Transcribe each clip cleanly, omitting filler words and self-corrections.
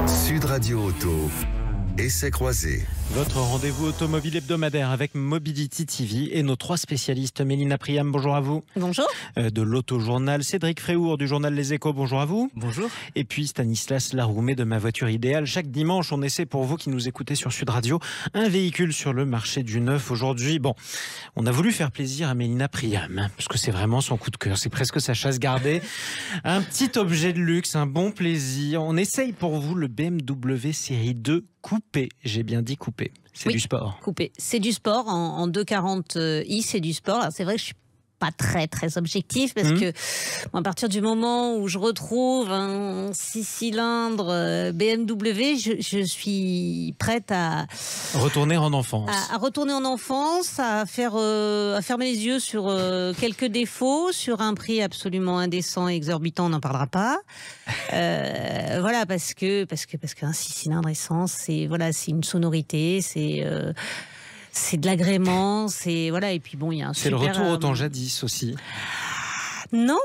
Sud Radio Auto, essai croisé. Votre rendez-vous automobile hebdomadaire avec Mobility TV et nos 3 spécialistes. Mélina Priam, bonjour à vous. Bonjour. De l'Autojournal, Cédric Fréhour du journal Les Échos, bonjour à vous. Bonjour. Et puis Stanislas Laroumé de Ma Voiture Idéale. Chaque dimanche, on essaie pour vous qui nous écoutez sur Sud Radio un véhicule sur le marché du neuf. Aujourd'hui, on a voulu faire plaisir à Mélina Priam, parce que c'est vraiment son coup de cœur, c'est presque sa chasse gardée. Un petit objet de luxe, un bon plaisir. On essaye pour vous le BMW Série 2 Coupé. J'ai bien dit coupé. C'est du sport. Coupé. C'est du sport. En 240i, c'est du sport. Alors, c'est vrai que je suis pas très objectif parce que à partir du moment où je retrouve un 6 cylindres BMW, je suis prête à retourner en enfance. À retourner en enfance, à fermer les yeux sur quelques défauts, sur un prix absolument indécent et exorbitant, on n'en parlera pas. Voilà, parce qu'un 6 cylindres essence, c'est une sonorité, c'est de l'agrément, et puis il y a un c'est super... le retour au temps jadis aussi. Non,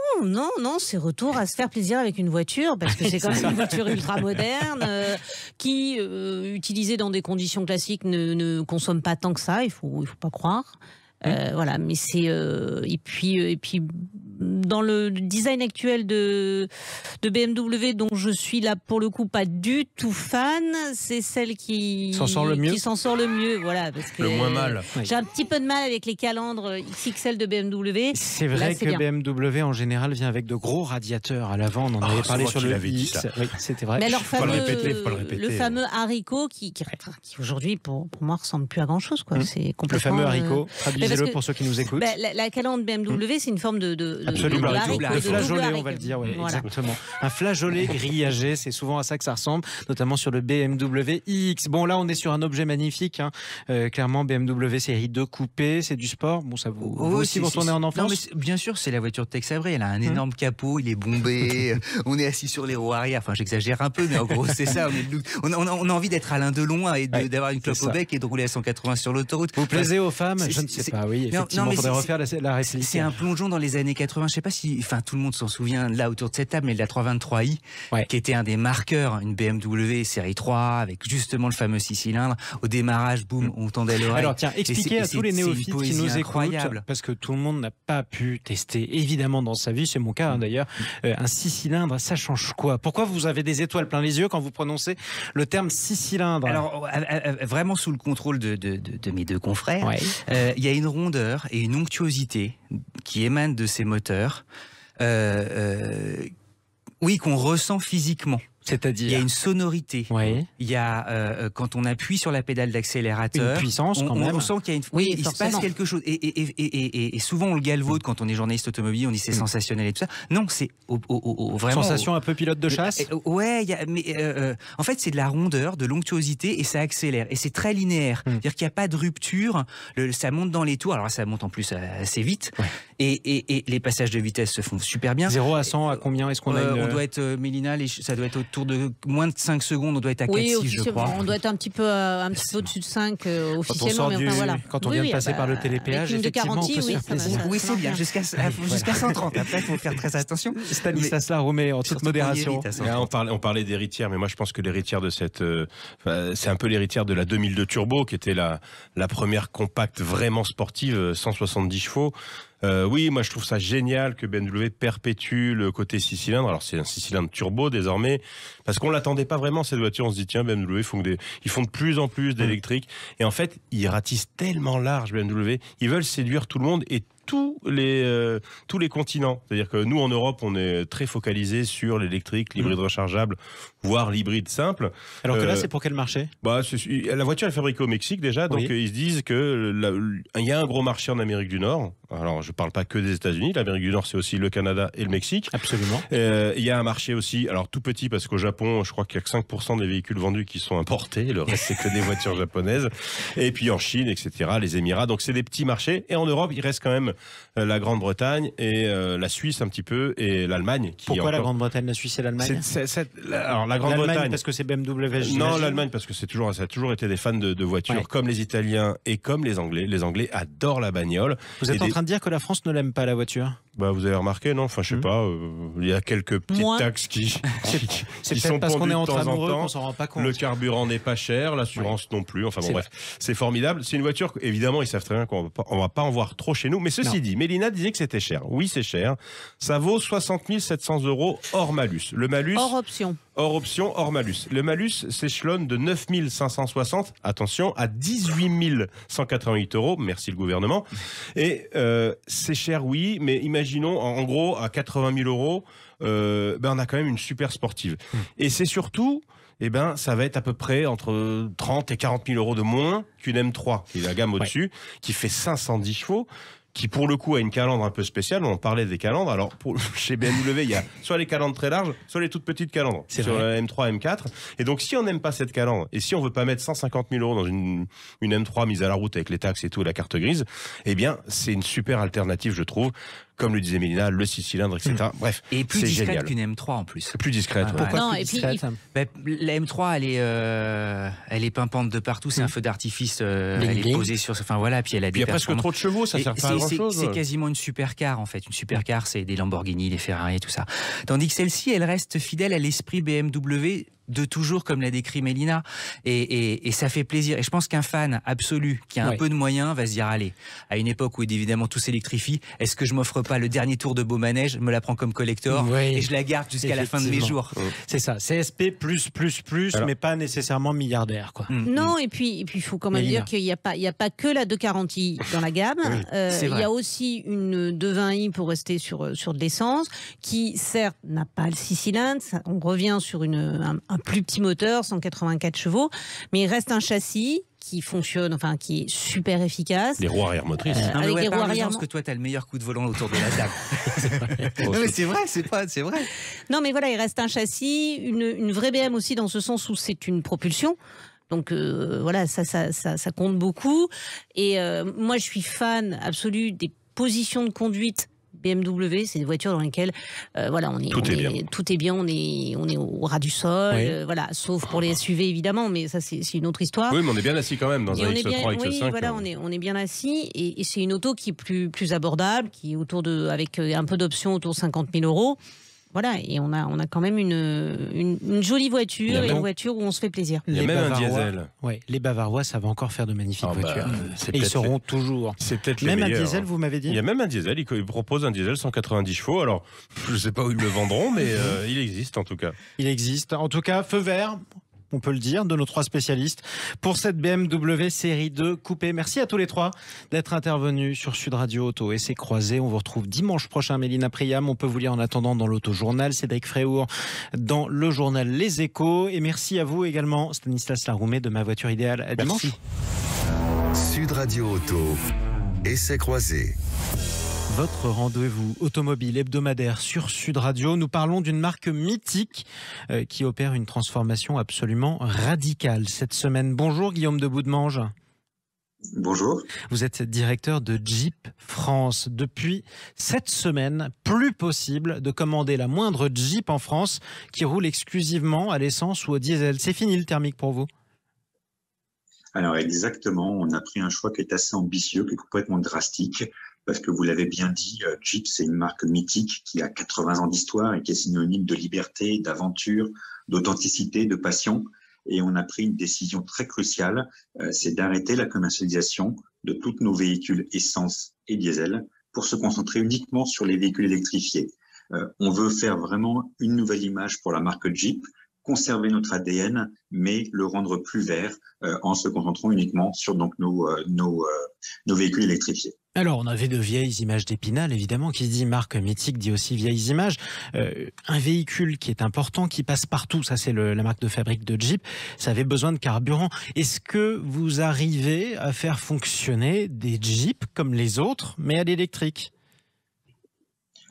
c'est retour à se faire plaisir avec une voiture, parce que c'est quand même une voiture ultra moderne qui, utilisée dans des conditions classiques, ne consomme pas tant que ça, il faut pas croire. Voilà, mais c'est et puis dans le design actuel de BMW, dont je suis là pour le coup pas du tout fan, c'est celle qui s'en sort le mieux, voilà, parce que le moins mal. J'ai un petit peu de mal avec les calandres XXL de BMW. C'est vrai que BMW en général vient avec de gros radiateurs à l'avant. On en avait parlé sur le iX. Oui, c'était vrai. Mais alors, faut pas le répéter. Le fameux haricot qui aujourd'hui pour moi ressemble plus à grand chose, quoi. C'est complètement. Le fameux haricot. Traduisez-le pour ceux qui nous écoutent. La calandre BMW, c'est une forme de absolument, haricot, de flageolet, on va le dire, voilà. Exactement. Un flageolet grillagé, c'est souvent à ça que ça ressemble, notamment sur le BMW iX. Bon, là, on est sur un objet magnifique, clairement, BMW Série 2 coupé, c'est du sport. Bon, ça vous aussi, vous retournez en enfance. Non, mais bien sûr, c'est la voiture de Tex Avery. Elle a un énorme capot, il est bombé, on est assis sur les roues arrière. Enfin, j'exagère un peu, mais en gros, c'est ça. On a envie d'être Alain Delon et d'avoir une clope au bec et de rouler à 180 sur l'autoroute. Vous plaisez aux femmes? Je ne sais pas, oui. Effectivement, il faudrait refaire la réplique. C'est un plongeon dans les années 80. Je sais pas si, tout le monde s'en souvient là autour de cette table, mais de la 323i, qui était un des marqueurs, une BMW série 3 avec justement le fameux 6 cylindres. Au démarrage, boum, on tendait l'oreille. Alors tiens, expliquez à tous les néophytes qui nous écoutent, parce que tout le monde n'a pas pu tester, évidemment dans sa vie, c'est mon cas d'ailleurs, un 6 cylindres, ça change quoi? Pourquoi vous avez des étoiles plein les yeux quand vous prononcez le terme 6 cylindres? Alors vraiment sous le contrôle de mes deux confrères, il y a une rondeur et une onctuosité qui émanent de ces moteurs, qu'on ressent physiquement. C'est-à-dire, il y a une sonorité. Il y a quand on appuie sur la pédale d'accélérateur, une puissance quand même. On sent qu'il y a il se passe quelque chose. Et souvent on le galvaude quand on est journaliste automobile, on dit c'est sensationnel et tout ça. Non, c'est vraiment sensation un peu pilote de chasse. En fait, c'est de la rondeur, de l'onctuosité et ça accélère. Et c'est très linéaire. C'est-à-dire qu'il n'y a pas de rupture. Ça monte dans les tours. Alors ça monte en plus assez vite. Et les passages de vitesse se font super bien. 0 à 100 à combien est-ce qu'on a On doit être Mélina, ça doit être autour de moins de 5 secondes, on doit être à 4-6, je crois. On doit être un petit peu au-dessus de 5 officiellement. Quand on vient de passer par le télépéage, effectivement, on peut se faire plaisir. Oui, c'est bien, jusqu'à 130. Après, il faut faire très attention. Stanislas Laroumé, en toute modération. On parlait d'héritière, mais moi je pense que l'héritière de cette... c'est un peu l'héritière de la 2002 Turbo, qui était la première compacte vraiment sportive, 170 chevaux. Oui, moi je trouve ça génial que BMW perpétue le côté 6 cylindres. Alors c'est un 6 cylindres turbo désormais, parce qu'on l'attendait pas vraiment cette voiture. On se dit tiens, BMW ils font de plus en plus d'électrique. Et en fait, ils ratissent tellement large BMW. Ils veulent séduire tout le monde et tous les continents. C'est-à-dire que nous en Europe, on est très focalisé sur l'électrique, l'hybride rechargeable, voire l'hybride simple. Alors que là, c'est pour quel marché? La voiture est fabriquée au Mexique déjà, donc ils se disent que il y a un gros marché en Amérique du Nord. Alors je parle pas que des États-Unis, l'Amérique du Nord c'est aussi le Canada et le Mexique. Absolument. Il y a un marché aussi, alors tout petit parce qu'au Japon, je crois qu'il y a que 5% des véhicules vendus qui sont importés, le reste c'est que des voitures japonaises. Et puis en Chine, etc., les Émirats. Donc c'est des petits marchés. Et en Europe, il reste quand même la Grande-Bretagne et la Suisse un petit peu et l'Allemagne. Pourquoi la Grande-Bretagne, la Suisse et l'Allemagne? Alors la Grande-Bretagne parce que c'est BMW. Non, l'Allemagne parce que ça a toujours été des fans de voitures, comme les Italiens et comme les Anglais. Les Anglais adorent la bagnole. Vous êtes en train de dire que la France ne l'aime pas, la voiture? Vous avez remarqué, non? Enfin, je sais pas. Il y a quelques petites taxes qui c'est sont parce qu'on est entre pendues de temps amoureux en temps. qu'on s'en rend pas compte. Le carburant n'est pas cher, l'assurance non plus. Enfin bon, bref, c'est formidable. C'est une voiture, évidemment, ils savent très bien qu'on va pas en voir trop chez nous. Mais ceci dit, Mélina disait que c'était cher. Oui, c'est cher. Ça vaut 60 700 € hors malus. Le malus. Hors option. Hors option, hors malus. Le malus s'échelonne de 9 560, attention, à 18 188 €. Merci le gouvernement. Et c'est cher, oui, mais imaginons, en gros, à 80 000 €, on a quand même une super sportive. Et c'est surtout... ça va être à peu près entre 30 et 40 000 € de moins qu'une M3, qui est la gamme au-dessus, qui fait 510 chevaux, qui pour le coup a une calandre un peu spéciale. On parlait des calandres. Alors chez BMW, il y a soit les calandres très larges, soit les toutes petites calandres sur la M3, M4. Et donc si on n'aime pas cette calandre et si on veut pas mettre 150 000 € dans une M3 mise à la route avec les taxes et tout, la carte grise, c'est une super alternative, je trouve. Comme le disait Mélina, le 6 cylindres, etc. Bref, et plus discrète qu'une M3 en plus. Plus discrète. Pourquoi plus discrète? La M3, elle est pimpante de partout. C'est un feu d'artifice. Elle est posée sur. Enfin voilà. Puis elle a des. Il y a presque trop de chevaux. Ça sert pas à grand chose. C'est quasiment une supercar en fait. Une supercar, c'est des Lamborghini, des Ferrari, tout ça. Tandis que celle-ci, elle reste fidèle à l'esprit BMW de toujours, comme l'a décrit Mélina, et ça fait plaisir. Et je pense qu'un fan absolu qui a un peu de moyens va se dire, allez, à une époque où évidemment tout s'électrifie, est-ce que je m'offre pas le dernier tour de beau manège, je me la prends comme collector et je la garde jusqu'à la fin de mes jours. C'est ça, CSP+++, mais pas nécessairement milliardaire, quoi. Non, et puis il faut quand même dire qu'il n'y a pas que la 240i dans la gamme. Il y a aussi une 220i pour rester sur de l'essence, qui certes n'a pas le 6 cylindres. On revient sur un plus petit moteur, 184 chevaux, mais il reste un châssis qui fonctionne, qui est super efficace. Les roues arrière motrices. Avec des roues arrière. Parce que toi, tu as le meilleur coup de volant autour de la table. Non, mais c'est vrai, c'est vrai. Non, mais voilà, il reste un châssis, une vraie BM aussi, dans ce sens où c'est une propulsion. Donc voilà, ça compte beaucoup. Et moi, je suis fan absolu des positions de conduite BMW. C'est des voitures dans lesquelles tout est bien, on est au ras du sol, sauf pour les SUV évidemment, mais ça c'est une autre histoire. Oui, mais on est bien assis quand même dans un X3, X5. Oui, voilà, on est bien assis et c'est une auto qui est plus abordable, qui est avec un peu d'options autour de 50 000 €. Voilà, et on a quand même une jolie voiture, une voiture où on se fait plaisir. Il y a même un diesel. Oui, les Bavarois savent encore faire de magnifiques voitures. Et ils seront toujours. C'est peut-être même un diesel, vous m'avez dit? Il y a même un diesel, ils proposent un diesel 190 chevaux. Alors, je ne sais pas où ils le vendront, mais il existe en tout cas. Il existe. En tout cas, feu vert, on peut le dire, de nos 3 spécialistes pour cette BMW série 2 coupée. Merci à tous les 3 d'être intervenus sur Sud Radio Auto et C'est Croisé. On vous retrouve dimanche prochain, Mélina Priam. On peut vous lire en attendant dans l'Auto-Journal, Cédric Fréhour dans le journal Les Échos. Et merci à vous également, Stanislas Laroumet de Ma Voiture Idéale. À dimanche. Sud Radio Auto et C'est Croisé. Votre rendez-vous automobile hebdomadaire sur Sud Radio. Nous parlons d'une marque mythique qui opère une transformation absolument radicale cette semaine. Bonjour Guillaume de Boudemange. Bonjour. Vous êtes directeur de Jeep France. Depuis cette semaine, plus possible de commander la moindre Jeep en France qui roule exclusivement à l'essence ou au diesel. C'est fini le thermique pour vous? Alors exactement, on a pris un choix qui est assez ambitieux, qui est complètement drastique. Parce que vous l'avez bien dit, Jeep, c'est une marque mythique qui a 80 ans d'histoire et qui est synonyme de liberté, d'aventure, d'authenticité, de passion. Et on a pris une décision très cruciale, c'est d'arrêter la commercialisation de tous nos véhicules essence et diesel pour se concentrer uniquement sur les véhicules électrifiés. On veut faire vraiment une nouvelle image pour la marque Jeep, conserver notre ADN, mais le rendre plus vert en se concentrant uniquement sur donc nos véhicules électrifiés. Alors, on avait de vieilles images d'Épinal, évidemment. Qui dit marque mythique dit aussi vieilles images. Un véhicule qui est important, qui passe partout, ça c'est la marque de fabrique de Jeep, ça avait besoin de carburant. Est-ce que vous arrivez à faire fonctionner des Jeeps comme les autres, mais à l'électrique ?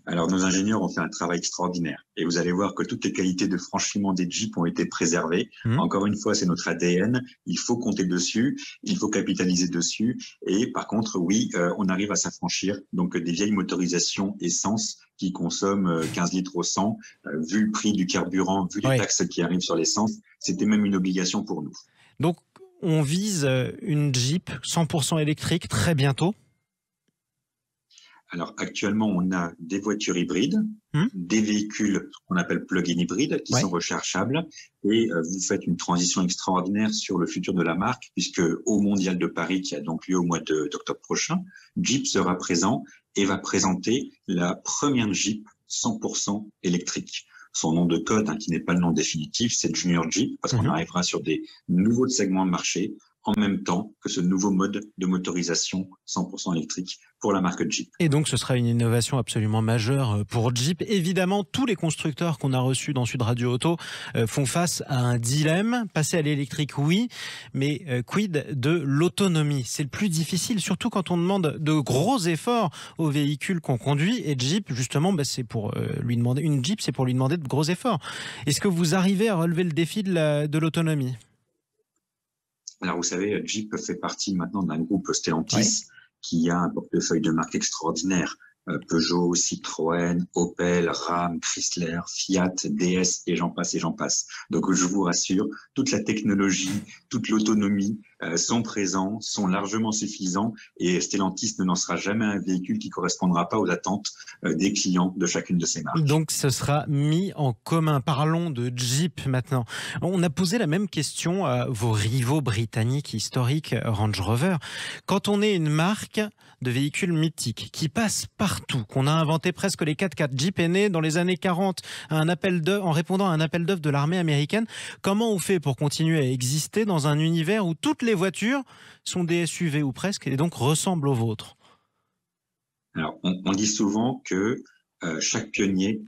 Alors, nos ingénieurs ont fait un travail extraordinaire. Et vous allez voir que toutes les qualités de franchissement des Jeeps ont été préservées. Encore une fois, c'est notre ADN. Il faut compter dessus. Il faut capitaliser dessus. Et par contre, oui, on arrive à s'affranchir. Donc, des vieilles motorisations essence qui consomment 15 litres au 100, vu le prix du carburant, vu les taxes qui arrivent sur l'essence, c'était même une obligation pour nous. Donc, on vise une Jeep 100% électrique très bientôt. Alors actuellement, on a des voitures hybrides, des véhicules qu'on appelle plug-in hybrides qui sont rechargeables et vous faites une transition extraordinaire sur le futur de la marque puisque au Mondial de Paris qui a donc lieu au mois d'octobre prochain, Jeep sera présent et va présenter la première Jeep 100% électrique. Son nom de code, qui n'est pas le nom définitif, c'est Junior Jeep parce qu'on arrivera sur des nouveaux segments de marché en même temps que ce nouveau mode de motorisation 100% électrique pour la marque Jeep. Et donc ce sera une innovation absolument majeure pour Jeep. Évidemment, tous les constructeurs qu'on a reçus dans Sud Radio Auto font face à un dilemme. Passer à l'électrique, oui, mais quid de l'autonomie? C'est le plus difficile, surtout quand on demande de gros efforts aux véhicules qu'on conduit. Et Jeep, justement, c'est pour lui demander une Jeep, c'est pour lui demander de gros efforts. Est-ce que vous arrivez à relever le défi de l'autonomie? Alors, vous savez, Jeep fait partie maintenant d'un groupe Stellantis qui a un portefeuille de marques extraordinaire. Peugeot, Citroën, Opel, Ram, Chrysler, Fiat, DS et j'en passe et j'en passe. Donc je vous rassure, toute la technologie, toute l'autonomie sont présents, sont largement suffisants et Stellantis ne lancera jamais un véhicule qui correspondra pas aux attentes des clients de chacune de ces marques. Donc ce sera mis en commun. Parlons de Jeep maintenant. On a posé la même question à vos rivaux britanniques historiques Range Rover. Quand on est une marque de véhicules mythiques qui passe partout, qu'on a inventé presque les 4x4. Jeep est né dans les années 40 en répondant à un appel d'offres de l'armée américaine. Comment on fait pour continuer à exister dans un univers où toutes les voitures sont des SUV ou presque et donc ressemblent aux vôtres? Alors, on dit souvent que chaque pionnier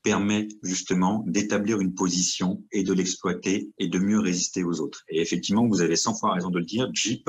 permet justement d'établir une position et de l'exploiter et de mieux résister aux autres. Et effectivement, vous avez 100 fois raison de le dire, Jeep,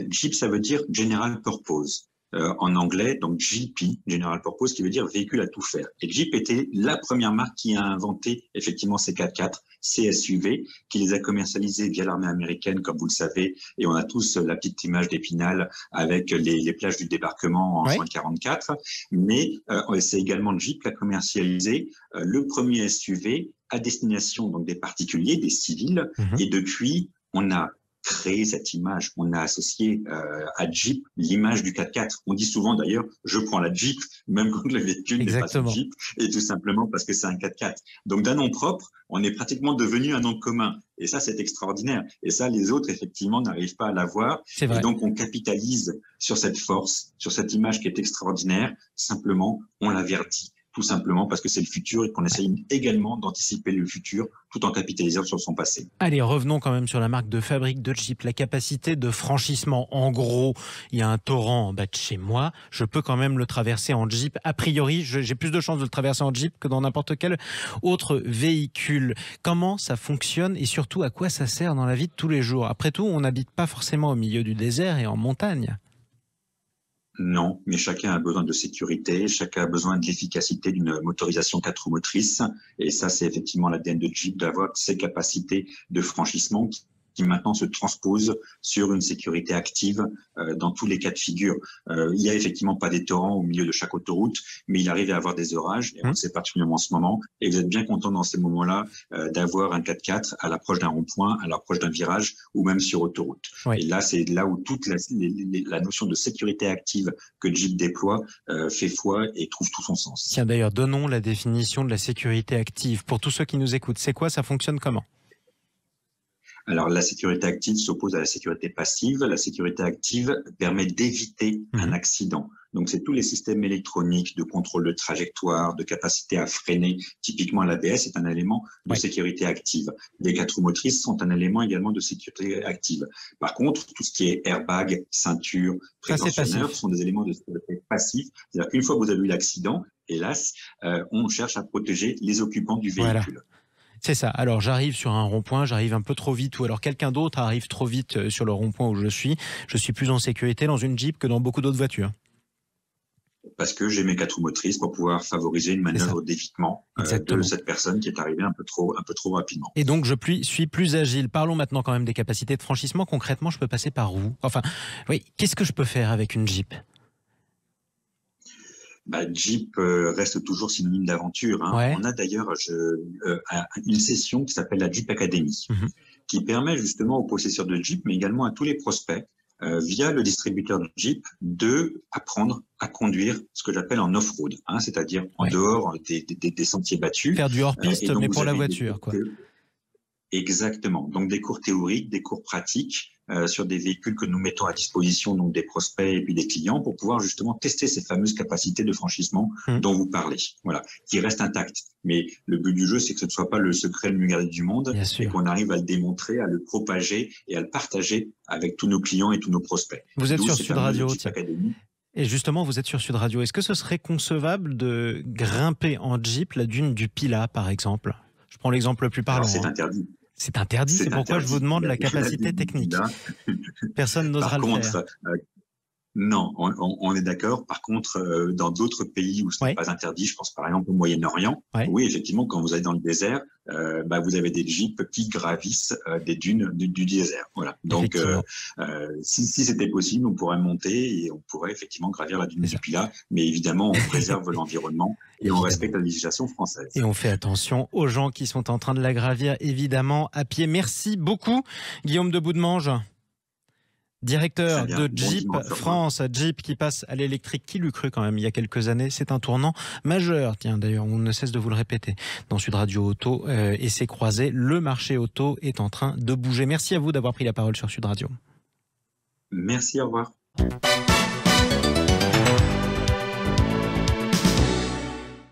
Jeep, ça veut dire General Purpose. En anglais, donc GP, General Purpose, qui veut dire véhicule à tout faire. Et Jeep était la première marque qui a inventé effectivement ces 4x4, ces SUV, qui les a commercialisés via l'armée américaine, comme vous le savez, et on a tous la petite image d'Épinal avec les plages du débarquement en juin 44. Mais c'est également Jeep qui a commercialisé le premier SUV à destination donc des particuliers, des civils, et depuis, on a créé cette image. On a associé à Jeep l'image du 4x4. On dit souvent d'ailleurs, je prends la Jeep, même quand le véhicule n'est pas un Jeep, et tout simplement parce que c'est un 4x4. Donc d'un nom propre, on est pratiquement devenu un nom commun. Et ça, c'est extraordinaire. Et ça, les autres, effectivement, n'arrivent pas à l'avoir. Et donc, on capitalise sur cette force, sur cette image qui est extraordinaire. Simplement, on la verdit. Tout simplement parce que c'est le futur et qu'on essaye également d'anticiper le futur tout en capitalisant sur son passé. Allez, revenons quand même sur la marque de fabrique de Jeep, la capacité de franchissement. En gros, il y a un torrent en bas de chez moi, je peux quand même le traverser en Jeep. A priori, j'ai plus de chances de le traverser en Jeep que dans n'importe quel autre véhicule. Comment ça fonctionne et surtout à quoi ça sert dans la vie de tous les jours? Après tout, on n'habite pas forcément au milieu du désert et en montagne. Non, mais chacun a besoin de sécurité, chacun a besoin de l'efficacité d'une motorisation 4 roues motrices. Et ça, c'est effectivement l'ADN de Jeep, d'avoir ces capacités de franchissement qui maintenant se transposent sur une sécurité active dans tous les cas de figure. Il n'y a effectivement pas des torrents au milieu de chaque autoroute, mais il arrive à avoir des orages, et on le sait particulièrement en ce moment. Et vous êtes bien content dans ces moments-là d'avoir un 4x4 à l'approche d'un rond-point, à l'approche d'un virage, ou même sur autoroute. Et là, c'est là où toute la notion de sécurité active que Jeep déploie fait foi et trouve tout son sens. Tiens, d'ailleurs, donnons la définition de la sécurité active. Pour tous ceux qui nous écoutent, c'est quoi? Ça fonctionne comment? Alors, la sécurité active s'oppose à la sécurité passive. La sécurité active permet d'éviter un accident. Donc, c'est tous les systèmes électroniques de contrôle de trajectoire, de capacité à freiner. Typiquement, l'ABS est un élément de sécurité active. Les 4 roues motrices sont un élément également de sécurité active. Par contre, tout ce qui est airbag, ceinture, préventionneur sont des éléments de sécurité passifs. C'est-à-dire qu'une fois que vous avez eu l'accident, hélas, on cherche à protéger les occupants du véhicule. Voilà. C'est ça. Alors j'arrive sur un rond-point, j'arrive un peu trop vite, ou alors quelqu'un d'autre arrive trop vite sur le rond-point où je suis plus en sécurité dans une Jeep que dans beaucoup d'autres voitures. parce que j'ai mes 4 roues motrices pour pouvoir favoriser une manœuvre d'évitement de cette personne qui est arrivée un peu trop rapidement. Et donc, je suis plus agile. Parlons maintenant quand même des capacités de franchissement. Concrètement, je peux passer par où? Enfin, oui, qu'est-ce que je peux faire avec une Jeep? Jeep reste toujours synonyme d'aventure. Hein. Ouais. On a d'ailleurs une session qui s'appelle la Jeep Academy, qui permet justement aux possesseurs de Jeep, mais également à tous les prospects, via le distributeur de Jeep, de apprendre à conduire ce que j'appelle en off-road, hein, c'est-à-dire en dehors des sentiers battus. Faire du hors-piste, mais pour la voiture, quoi. Exactement. Donc des cours théoriques, des cours pratiques sur des véhicules que nous mettons à disposition, donc des prospects et puis des clients, pour pouvoir justement tester ces fameuses capacités de franchissement dont vous parlez. Voilà, qui restent intactes. Mais le but du jeu, c'est que ce ne soit pas le secret le mieux gardé du monde, et qu'on arrive à le démontrer, à le propager et à le partager avec tous nos clients et tous nos prospects. Vous êtes sur Sud Radio, et justement, vous êtes sur Sud Radio. Est-ce que ce serait concevable de grimper en Jeep la dune du Pilat, par exemple? Je prends l'exemple le plus parlant. C'est interdit. C'est interdit, c'est pourquoi je vous demande la capacité technique. Personne n'osera le faire. Non, on est d'accord. Par contre, dans d'autres pays où ce n'est pas interdit, je pense par exemple au Moyen-Orient, oui, effectivement, quand vous allez dans le désert, vous avez des jeeps qui gravissent des dunes du désert. Voilà. Donc, si c'était possible, on pourrait monter et on pourrait effectivement gravir la dune du Pilat, mais évidemment, on préserve l'environnement et on respecte la législation française. Et on fait attention aux gens qui sont en train de la gravir, évidemment, à pied. Merci beaucoup, Guillaume de Boudemange. Directeur de Jeep France, Jeep qui passe à l'électrique, qui l'eût cru quand même il y a quelques années, c'est un tournant majeur. Tiens, d'ailleurs, on ne cesse de vous le répéter dans Sud Radio Auto et ses croisés, le marché auto est en train de bouger. Merci à vous d'avoir pris la parole sur Sud Radio. Merci, au revoir.